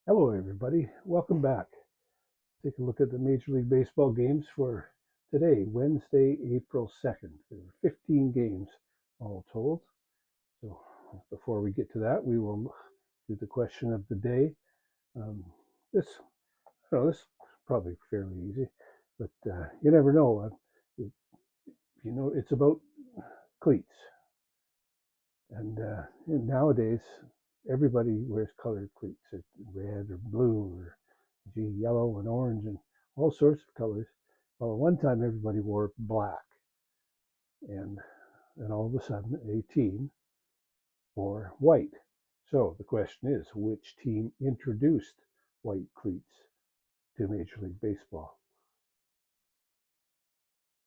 Hello, everybody. Welcome back. Take a look at the Major League Baseball games for today, Wednesday, April 2nd. There are 15 games all told. So before we get to that, we will do the question of the day. Um, this, this is probably fairly easy, but you never know. It's about cleats, and nowadays everybody wears colored cleats, red or blue or yellow and orange and all sorts of colors. Well, at one time everybody wore black, and then all of a sudden a team wore white. So the question is, which team introduced white cleats to Major League Baseball?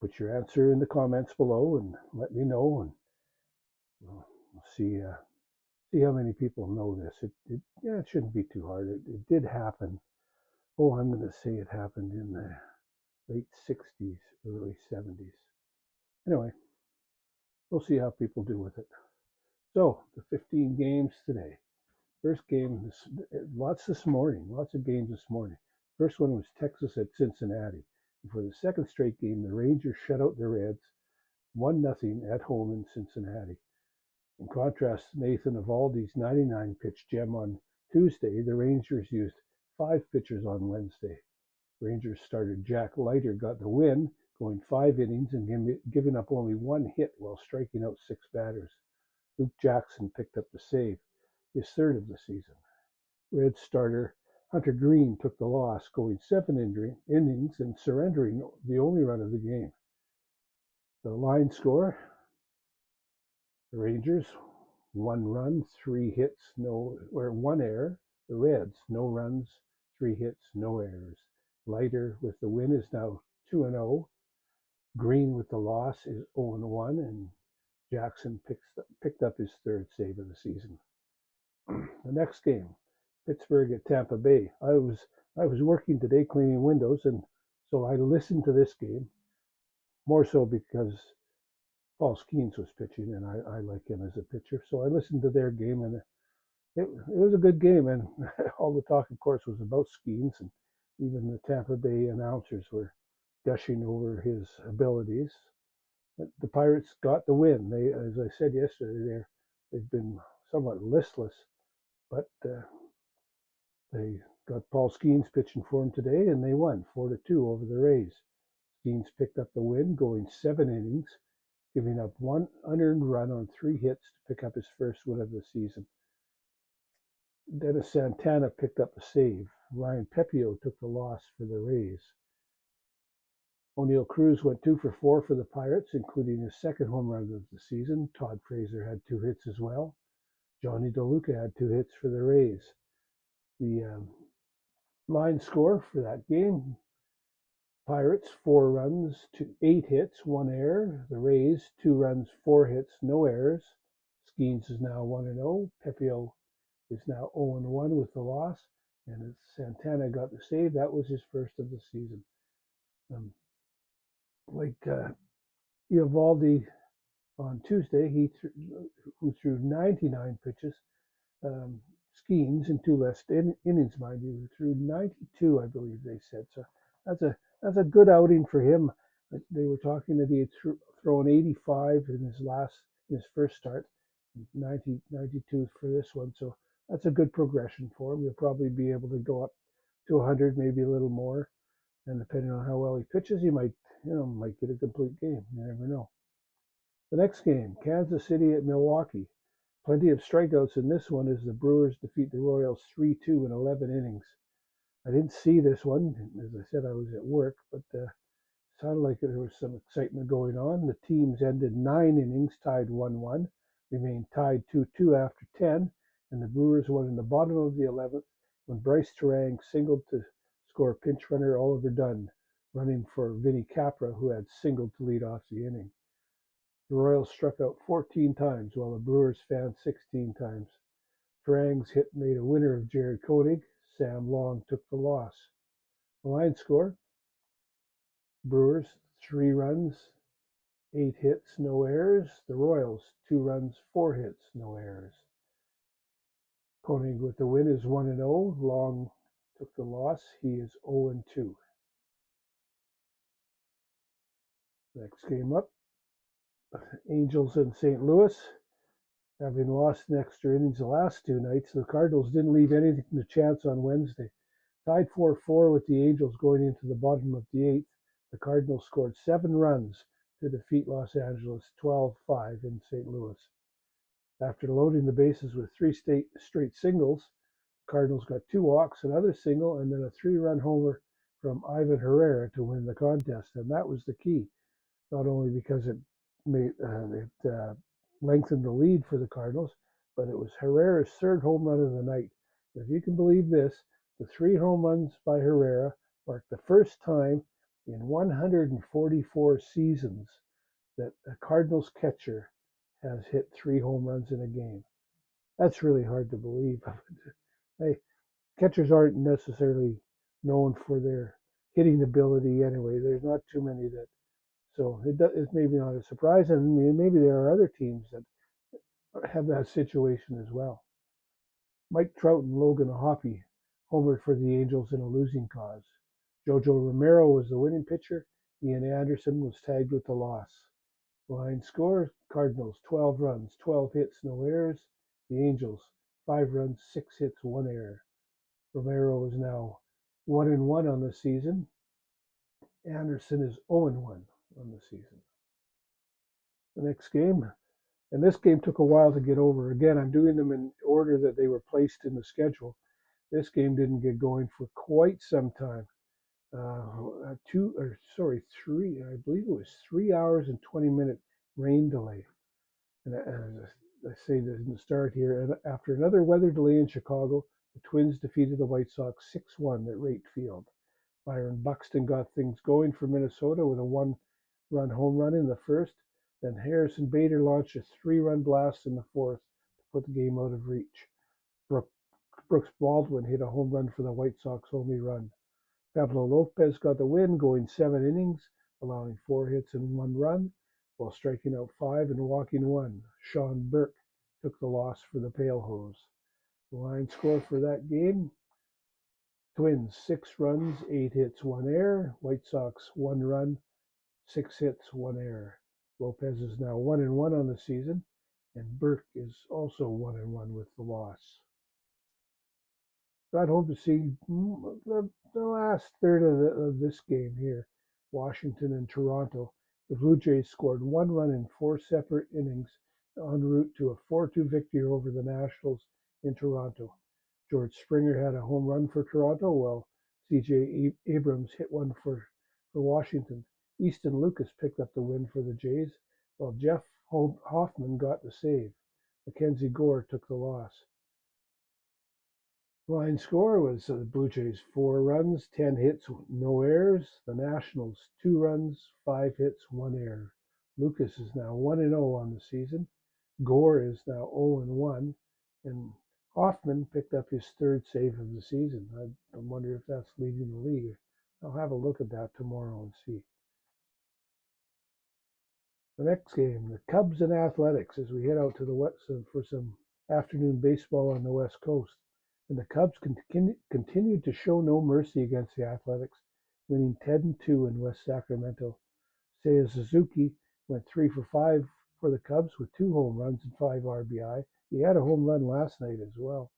Put your answer in the comments below and let me know, and we'll see how many people know this. It shouldn't be too hard. It did happen. Oh, I'm going to say it happened in the late 60s, early 70s. Anyway, we'll see how people do with it. So, the 15 games today. First game, lots of games this morning. First one was Texas at Cincinnati. And for the second straight game, the Rangers shut out the Reds 1-0 at home in Cincinnati. In contrast to Nathan Eovaldi's 99 pitch gem on Tuesday, the Rangers used 5 pitchers on Wednesday. Rangers starter Jack Leiter got the win, going 5 innings and giving up only 1 hit while striking out 6 batters. Luke Jackson picked up the save, his third of the season. Reds starter Hunter Greene took the loss, going 7 innings and surrendering the only run of the game. The line score, the Rangers, 1 run, 3 hits, 1 error. The Reds, no runs, 3 hits, no errors. Leiter with the win is now 2-0. Greene with the loss is 0-1, and Jackson picked up his third save of the season. The next game, Pittsburgh at Tampa Bay. I was working today cleaning windows, and so I listened to this game more so because Paul Skenes was pitching, and I like him as a pitcher. So I listened to their game, and it was a good game. And all the talk, of course, was about Skenes, and even the Tampa Bay announcers were gushing over his abilities. But the Pirates got the win. They, as I said yesterday, they've been somewhat listless, but they got Paul Skenes pitching for them today, and they won 4-2 over the Rays. Skenes picked up the win, going 7 innings, giving up 1 unearned run on 3 hits to pick up his first win of the season. Dennis Santana picked up the save. Ryan Pepio took the loss for the Rays. O'Neill Cruz went 2 for 4 for the Pirates, including his second home run of the season. Todd Frazier had 2 hits as well. Johnny DeLuca had 2 hits for the Rays. The line score for that game, Pirates 4 runs, 8 hits, 1 error. The Rays 2 runs, 4 hits, no errors. Skenes is now 1-0. Pepio is now 0-1 with the loss. And as Santana got the save, that was his first of the season. Eovaldi on Tuesday, who threw 99 pitches. Skenes in 2 less innings, mind you, threw 92, I believe they said. So that's a good outing for him. They were talking that he had thrown 85 in his first start, 92 for this one. So that's a good progression for him. He'll probably be able to go up to 100, maybe a little more. And depending on how well he pitches, he might get a complete game. You never know. The next game, Kansas City at Milwaukee. Plenty of strikeouts in this one as the Brewers defeat the Royals 3-2 in 11 innings. I didn't see this one. As I said, I was at work, but sounded like there was some excitement going on. The teams ended 9 innings, tied 1-1, remained tied 2-2 after 10, and the Brewers won in the bottom of the 11th when Bryce Terang singled to score pinch runner Oliver Dunn, running for Vinny Capra, who had singled to lead off the inning. The Royals struck out 14 times, while the Brewers fanned 16 times. Terang's hit made a winner of Jared Koenig. Sam Long took the loss. The line score, Brewers 3 runs, 8 hits, no errors. The Royals 2 runs, 4 hits, no errors. Koenig with the win is 1-0. Long took the loss. He is 0-2. Next game up, Angels and St. Louis. Having lost in extra innings the last two nights, the Cardinals didn't leave anything to chance on Wednesday. Tied 4-4 with the Angels going into the bottom of the eighth, the Cardinals scored 7 runs to defeat Los Angeles 12-5 in St. Louis. After loading the bases with 3 straight singles, the Cardinals got 2 walks, another single, and then a 3-run homer from Ivan Herrera to win the contest. And that was the key, not only because it lengthened the lead for the Cardinals, but it was Herrera's 3rd home run of the night. If you can believe this, the 3 home runs by Herrera marked the first time in 144 seasons that a Cardinals catcher has hit 3 home runs in a game. That's really hard to believe. Hey, catchers aren't necessarily known for their hitting ability anyway. There's not too many that, so it's maybe not a surprise, and maybe there are other teams that have that situation as well. Mike Trout and Logan Hoppe homered for the Angels in a losing cause. Jojo Romero was the winning pitcher. Ian Anderson was tagged with the loss. Line score, Cardinals 12 runs, 12 hits, no errors. The Angels 5 runs, 6 hits, 1 error. Romero is now 1-1 on the season. Anderson is 0-1 on the season. The next game, and this game took a while to get over. Again, I'm doing them in order that they were placed in the schedule. This game didn't get going for quite some time. 3, I believe it was 3 hours and 20-minute rain delay. And as I say this in the start here, and after another weather delay in Chicago, the Twins defeated the White Sox 6-1 at Rate Field. Byron Buxton got things going for Minnesota with a 1-run home run in the first. Then Harrison Bader launched a 3-run blast in the fourth to put the game out of reach. Brooks Baldwin hit a home run for the White Sox only run. Pablo Lopez got the win, going 7 innings, allowing 4 hits and 1 run, while striking out 5 and walking 1. Sean Burke took the loss for the Pale Hose. The line score for that game, Twins 6 runs, 8 hits, 1 error. White Sox 1 run, 6 hits, 1 error. Lopez is now 1-1 on the season, and Burke is also 1-1 with the loss. Got home to see the last third of this game here, Washington and Toronto. The Blue Jays scored 1 run in 4 separate innings en route to a 4-2 victory over the Nationals in Toronto. George Springer had a home run for Toronto, while C.J. Abrams hit one for Washington. Easton Lucas picked up the win for the Jays, while Jeff Hoffman got the save. Mackenzie Gore took the loss. Line score was the Blue Jays 4 runs, 10 hits, no errors. The Nationals 2 runs, 5 hits, 1 error. Lucas is now 1-0 on the season. Gore is now 0-1, and Hoffman picked up his 3rd save of the season. I wonder if that's leading the league. I'll have a look at that tomorrow and see. The next game, the Cubs and Athletics, as we head out to the West for some afternoon baseball on the West Coast. And the Cubs continued to show no mercy against the Athletics, winning 10-2 in West Sacramento. Seiya Suzuki went 3 for 5 for the Cubs with 2 home runs and 5 RBI. He had a home run last night as well.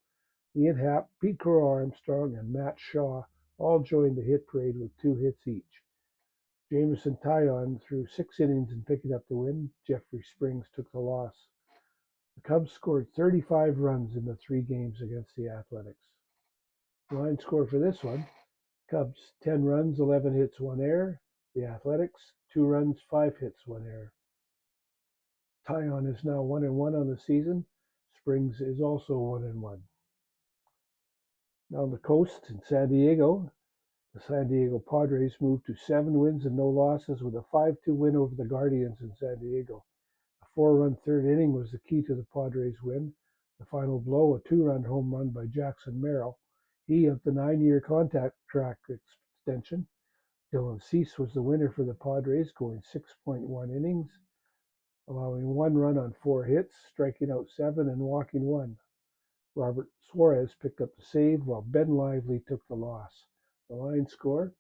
Ian Happ, Pete Crow Armstrong, and Matt Shaw all joined the hit parade with 2 hits each. Jameson Taillon threw 6 innings and picked up the win. Jeffrey Springs took the loss. The Cubs scored 35 runs in the 3 games against the Athletics. Line score for this one, Cubs 10 runs, 11 hits, 1 error. The Athletics 2 runs, 5 hits, 1 error. Taillon is now 1-1 on the season. Springs is also 1-1. Down the coast in San Diego, the San Diego Padres moved to 7 wins and no losses with a 5-2 win over the Guardians in San Diego. A 4-run 3rd inning was the key to the Padres' win. The final blow, a 2-run home run by Jackson Merrill. He of the 9-year contract extension. Dylan Cease was the winner for the Padres, going 6.1 innings, allowing 1 run on 4 hits, striking out 7 and walking 1. Robert Suarez picked up the save while Ben Lively took the loss. The line score: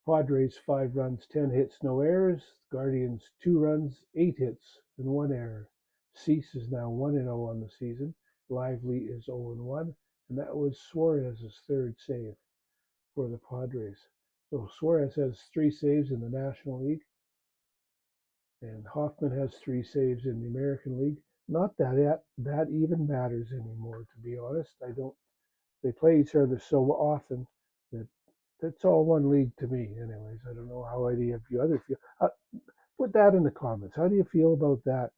Padres 5 runs, 10 hits, no errors. Guardians 2 runs, 8 hits, and 1 error. Cease is now 1-0 on the season. Lively is 0-1, and that was Suarez's third save for the Padres. So Suarez has 3 saves in the National League, and Hoffman has 3 saves in the American League. Not that even matters anymore, to be honest. I don't. They play each other so often that that's all one league to me, anyways. I don't know how any of you other feel. Put that in the comments. How do you feel about that?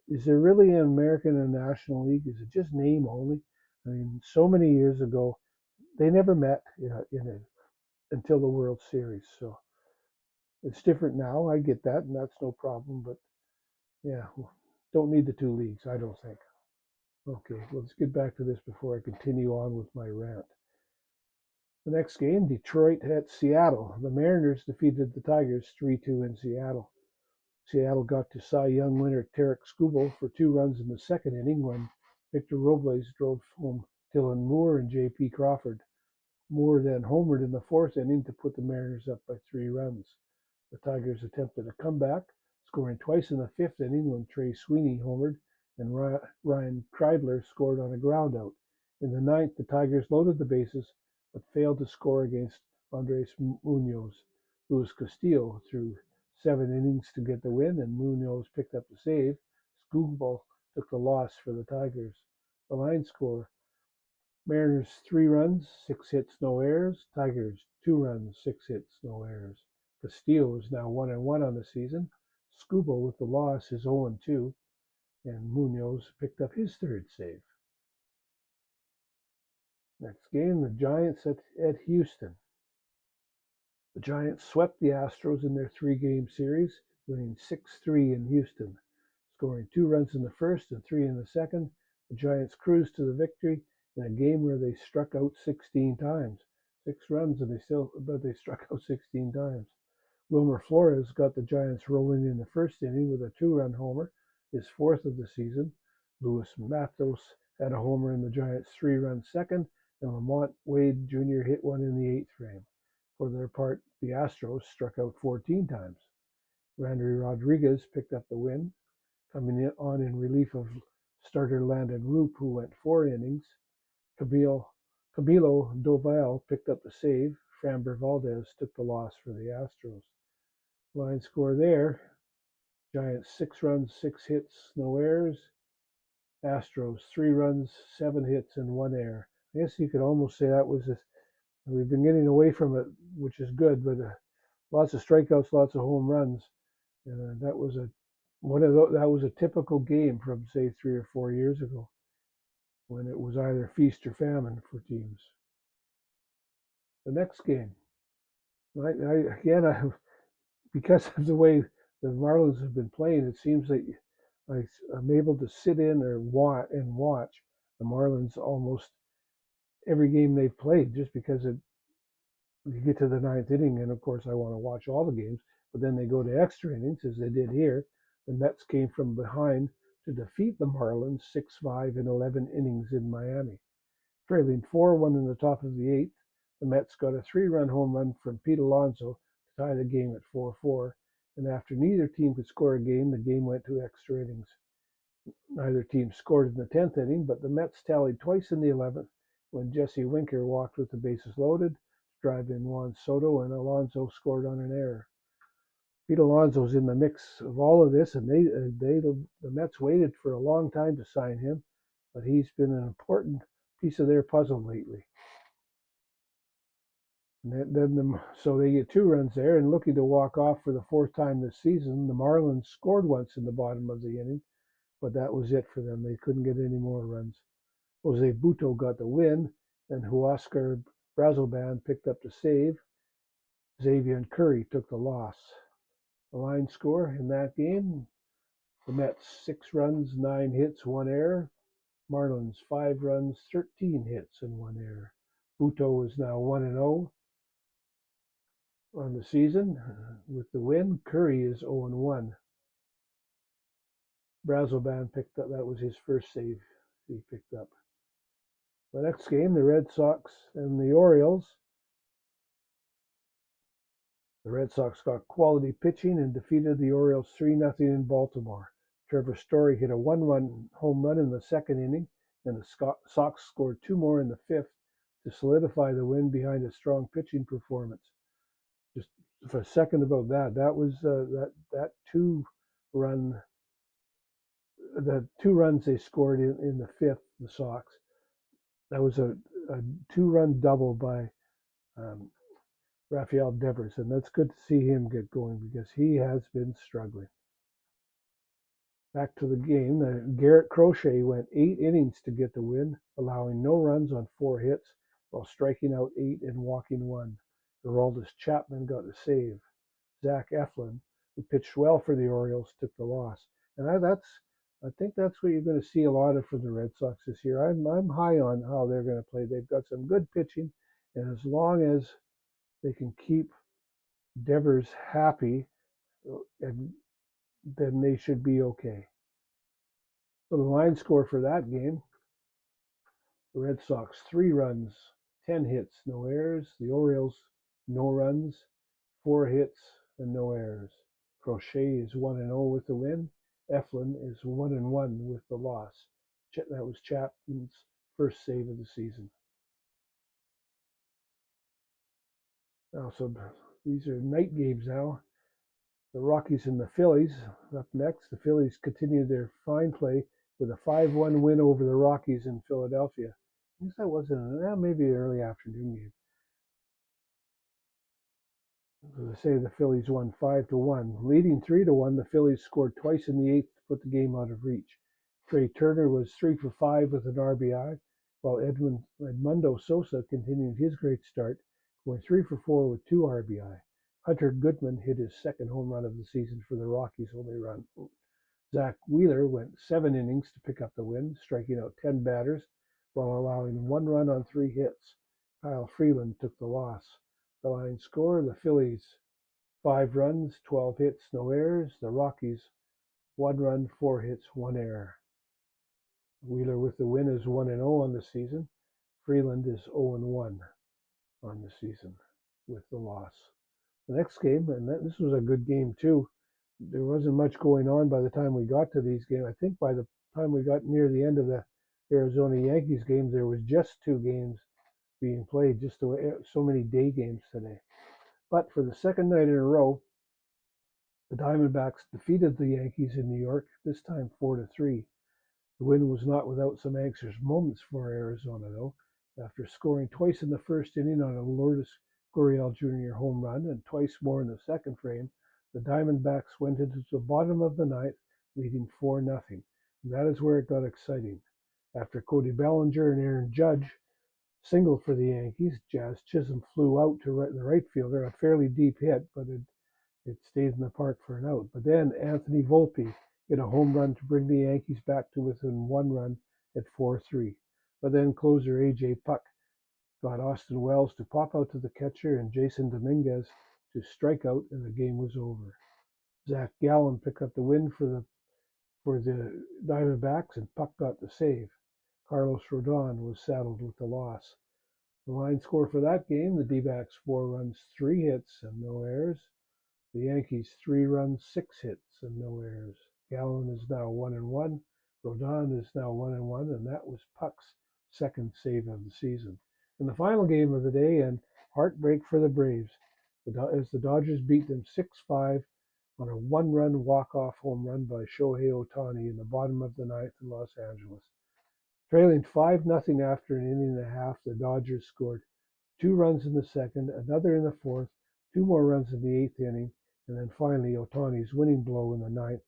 Is there really an American and National League? Is it just name only? I mean, so many years ago, they never met until the World Series. So it's different now. I get that, and that's no problem. But yeah, don't need the 2 leagues, I don't think. Okay, let's get back to this before I continue on with my rant. The next game, Detroit at Seattle. The Mariners defeated the Tigers 3-2 in Seattle. Seattle got to Cy Young winner Tarek Skubal for 2 runs in the second inning when Victor Robles drove home Dylan Moore and J.P. Crawford. Moore then homered in the fourth inning to put the Mariners up by 3 runs. The Tigers attempted a comeback, scoring twice in the fifth inning when Trey Sweeney homered and Ryan Kreidler scored on a groundout. In the ninth, the Tigers loaded the bases but failed to score against Andres Munoz. Luis Castillo threw 7 innings to get the win, and Munoz picked up the save. Skubal took the loss for the Tigers. The line score: Mariners 3 runs, 6 hits, no errors. Tigers 2 runs, 6 hits, no errors. Castillo is now 1-1 on the season. Skubal with the loss is 0-2, and Munoz picked up his third save. Next game, the Giants at Houston. The Giants swept the Astros in their 3-game series, winning 6-3 in Houston. Scoring 2 runs in the first and 3 in the second, the Giants cruised to the victory in a game where they struck out 16 times. 6 runs, but they struck out 16 times. Wilmer Flores got the Giants rolling in the first inning with a 2-run homer, his 4th of the season. Luis Matos had a homer in the Giants' 3-run second, and Lamont Wade Jr. hit one in the 8th frame. For their part, the Astros struck out 14 times. Randy Rodriguez picked up the win, coming on in relief of starter Landon Roop, who went 4 innings. Camilo Doval picked up the save. Framber Valdez took the loss for the Astros. Line score there: Giants 6 runs, 6 hits, no errors. Astros 3 runs, 7 hits, and 1 error. I guess you could almost say that was we've been getting away from it, which is good, but lots of strikeouts, lots of home runs. And that was that was a typical game from, say, 3 or 4 years ago, when it was either feast or famine for teams. The next game, because of the way the Marlins have been playing, it seems that I'm able to sit in or watch the Marlins almost every game they've played, just because you get to the 9th inning, and of course I want to watch all the games, but then they go to extra innings, as they did here. The Mets came from behind to defeat the Marlins 6-5 in 11 innings in Miami. Trailing 4-1 in the top of the 8th, the Mets got a 3-run home run from Pete Alonso to tie the game at 4-4, and after neither team could score again, the game went to extra innings. Neither team scored in the 10th inning, but the Mets tallied twice in the 11th when Jesse Winker walked with the bases loaded to drive in Juan Soto, and Alonso scored on an error. Pete Alonso's in the mix of all of this, and the Mets waited for a long time to sign him, but he's been an important piece of their puzzle lately. And so they get 2 runs there, and looking to walk off for the 4th time this season. The Marlins scored once in the bottom of the inning, but that was it for them. They couldn't get any more runs. Jose Butto got the win, and Huascar Brazoban picked up the save. Xavier Curry took the loss. The line score in that game: the Mets 6 runs, 9 hits, 1 error. Marlins 5 runs, 13 hits, and 1 error. Butto is now 1-0 on the season with the win. Curry is 0-1. Brazoban picked up, that was his first save he picked up. The next game, the Red Sox and the Orioles. The Red Sox got quality pitching and defeated the Orioles 3-0 in Baltimore. Trevor Story hit a one-run home run in the second inning, and the Sox scored two more in the fifth to solidify the win behind a strong pitching performance. Just for a second about that, that was that two-run, the two runs they scored in the fifth, the Sox. That was a two-run double by um, Rafael Devers, and that's good to see him get going because he has been struggling. Back to the game, Garrett Crochet went 8 innings to get the win, allowing no runs on 4 hits while striking out 8 and walking 1. Aroldis Chapman got the save. Zach Eflin, who pitched well for the Orioles, took the loss. And I think that's what you're going to see a lot of from the Red Sox this year. I'm high on how they're going to play. They've got some good pitching, and as long as they can keep Devers happy, and then they should be okay. So the line score for that game, the Red Sox 3 runs, 10 hits, no errors. The Orioles, no runs, 4 hits, and no errors. Crochet is 1-0 with the win. Eflin is 1-1 with the loss. That was Chapman's first save of the season. Now, so these are night games now. The Rockies and the Phillies up next. The Phillies continue their fine play with a 5-1 win over the Rockies in Philadelphia. I guess that wasn't maybe an early afternoon game. As I say, the Phillies won 5-1. Leading 3-1, the Phillies scored twice in the eighth to put the game out of reach. Trey Turner was 3 for 5 with an RBI, while Edmundo Sosa continued his great start, going 3 for 4 with 2 RBI. Hunter Goodman hit his second home run of the season for the Rockies' only run. Zach Wheeler went 7 innings to pick up the win, striking out 10 batters while allowing 1 run on 3 hits. Kyle Freeland took the loss. The line score, the Phillies 5 runs, 12 hits, no errors. The Rockies 1 run, 4 hits, 1 error. Wheeler with the win is 1-0 on the season. Freeland is 0-1 on the season with the loss. The next game, and this was a good game too. There wasn't much going on by the time we got to these games. I think by the time we got near the end of the Arizona Yankees game, there was just 2 games being played, just so many day games today. But for the second night in a row, the Diamondbacks defeated the Yankees in New York, this time 4-3. The win was not without some anxious moments for Arizona, though. After scoring twice in the first inning on a Lourdes Gurriel Jr. home run and twice more in the second frame, the Diamondbacks went into the bottom of the ninth, leading 4-0. And that is where it got exciting. After Cody Bellinger and Aaron Judge singled for the Yankees, Jazz Chisholm flew out to the right fielder, a fairly deep hit, but it stayed in the park for an out. But then Anthony Volpe hit a home run to bring the Yankees back to within 1 run at 4-3. But then closer A.J. Puck got Austin Wells to pop out to the catcher and Jason Dominguez to strike out, and the game was over. Zach Gallen picked up the win for the Diamondbacks, and Puck got the save. Carlos Rodon was saddled with the loss. The line score for that game, the D-backs 4 runs, 3 hits, and no errors. The Yankees 3 runs, 6 hits, and no errors. Gallen is now 1-1. Rodon is now 1-1, and that was Puck's second save of the season. In the final game of the day, and heartbreak for the Braves, as the Dodgers beat them 6-5 on a 1-run walk-off home run by Shohei Ohtani in the bottom of the ninth in Los Angeles. Trailing 5-0 after an inning and a half, the Dodgers scored 2 runs in the second, another in the fourth, 2 more runs in the eighth inning, and then finally Ohtani's winning blow in the ninth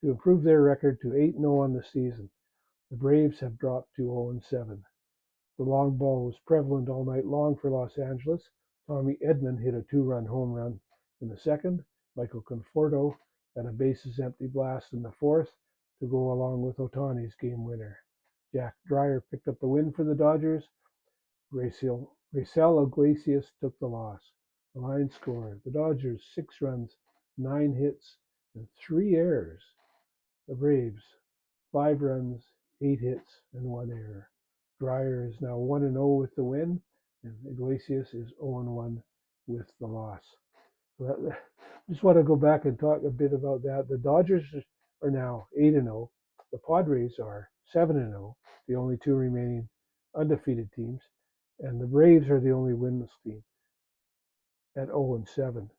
to improve their record to 8-0 on the season. The Braves have dropped to 0-7. The long ball was prevalent all night long for Los Angeles. Tommy Edman hit a 2-run home run in the second. Michael Conforto had a bases empty blast in the fourth to go along with Ohtani's game winner. Jack Dreyer picked up the win for the Dodgers. Raisel Iglesias took the loss. The line score, the Dodgers 6 runs, 9 hits, and 3 errors. The Braves 5 runs, 8 hits, and 1 error. Dreyer is now 1-0 with the win, and Iglesias is 0-1 with the loss. So just want to go back and talk a bit about that. The Dodgers are now 8-0. The Padres are 7-0, the only two remaining undefeated teams, and the Braves are the only winless team at 0-7.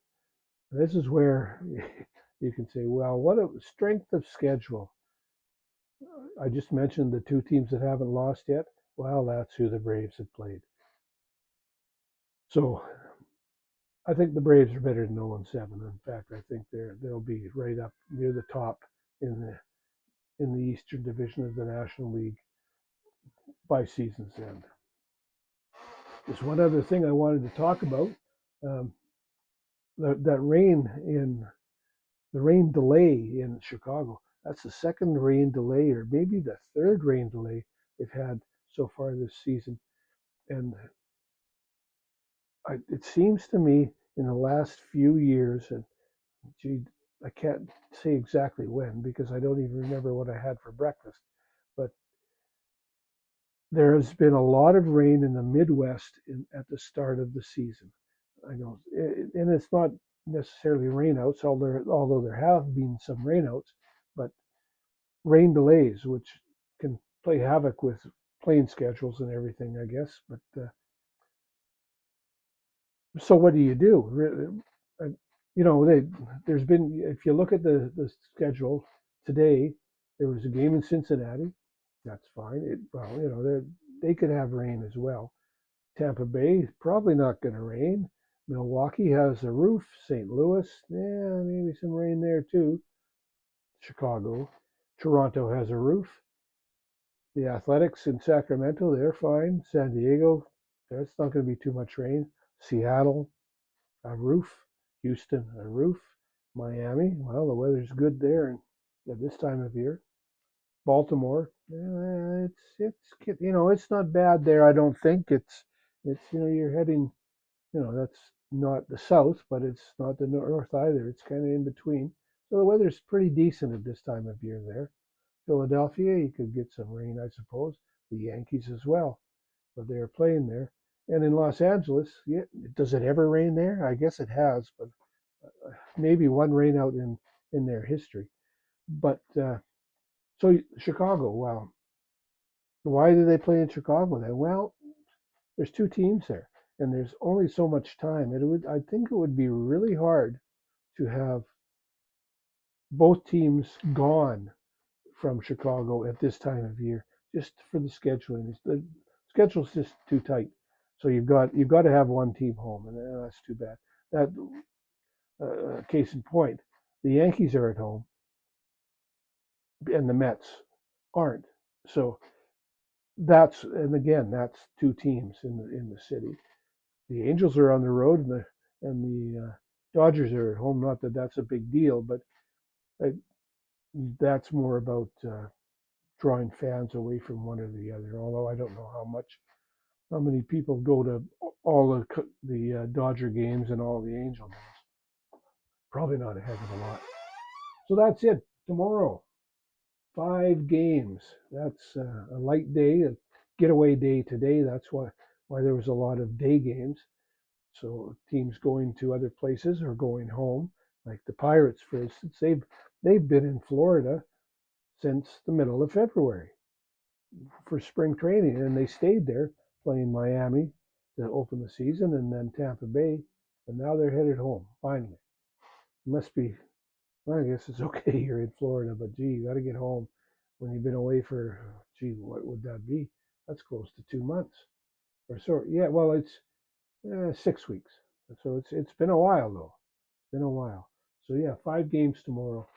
This is where you can say, well, what a strength of schedule. I just mentioned the two teams that haven't lost yet. Well, that's who the Braves have played. So I think the Braves are better than 0-7. In fact, I think they'll be right up near the top in the Eastern Division of the National League by season's end. There's one other thing I wanted to talk about. Um, that rain delay in Chicago. That's the second rain delay, or maybe the third rain delay they've had so far this season. And it seems to me in the last few years, and gee, I can't say exactly when because I don't even remember what I had for breakfast, but there has been a lot of rain in the Midwest at the start of the season. I know, and it's not necessarily rainouts, although there have been some rainouts, but rain delays, which can play havoc with plane schedules and everything, I guess. But so what do you do? You know, there's been, if you look at the schedule today, there was a game in Cincinnati. That's fine. Well, you know, they could have rain as well. Tampa Bay, probably not going to rain. Milwaukee has a roof. St. Louis, yeah, maybe some rain there too. Chicago, Toronto has a roof. The Athletics in Sacramento, they're fine. San Diego, there's not going to be too much rain. Seattle, a roof. Houston, a roof. Miami, well, the weather's good there at this time of year. Baltimore, it's not bad there. I don't think it's you're heading, that's not the south, but it's not the north either. It's kind of in between. So the weather's pretty decent at this time of year there. Philadelphia, you could get some rain, I suppose. The Yankees as well, but they're playing there. And in Los Angeles, yeah, does it ever rain there? I guess it has, but maybe one rain out in their history. But so Chicago, well, why do they play in Chicago then? Well, there's two teams there, and there's only so much time. I think it would be really hard to have both teams gone from Chicago at this time of year, just for the scheduling. The schedule's just too tight. So you've got to have one team home, and that's too bad. That case in point, the Yankees are at home, and the Mets aren't. So that's two teams in the city. The Angels are on the road, and the Dodgers are at home. Not that that's a big deal, but uh, that's more about drawing fans away from one or the other. Although I don't know how many people go to all the Dodger games and all the Angel games. Probably not a heck of a lot. So that's it. Tomorrow, 5 games. That's a light day, a getaway day today. That's why there was a lot of day games. So teams going to other places or going home, like the Pirates, for instance, they've been in Florida since the middle of February for spring training, and they stayed there playing Miami to open the season, and then Tampa Bay, and now they're headed home finally. It must be. Well, I guess it's okay you're in Florida, but gee, you got to get home when you've been away for, gee, what would that be? That's close to 2 months or so. Yeah, well, it's 6 weeks. So it's been a while though. It's been a while. So yeah, 5 games tomorrow,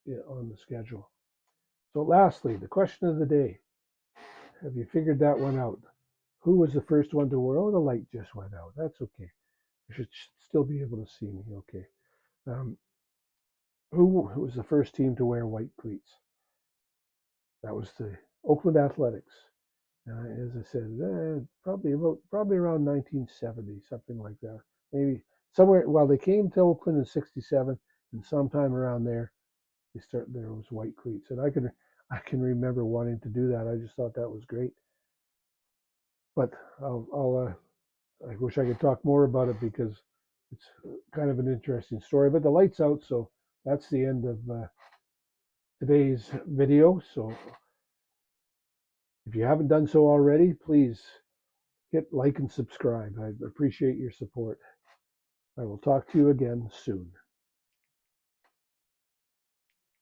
yeah, on the schedule. So lastly, the question of the day. Have you figured that one out? Who was the first one to wear? Oh, the light just went out. That's okay. You should still be able to see me. Okay. Um, who was the first team to wear white cleats? That was the Oakland Athletics. As I said, probably around 1970, something like that. Maybe somewhere. Well, they came to Oakland in '67, and sometime around there, there was white cleats, and I can remember wanting to do that. I just thought that was great. But I wish I could talk more about it because it's kind of an interesting story. But the light's out, so that's the end of today's video. So if you haven't done so already, please hit like and subscribe. I appreciate your support. I will talk to you again soon.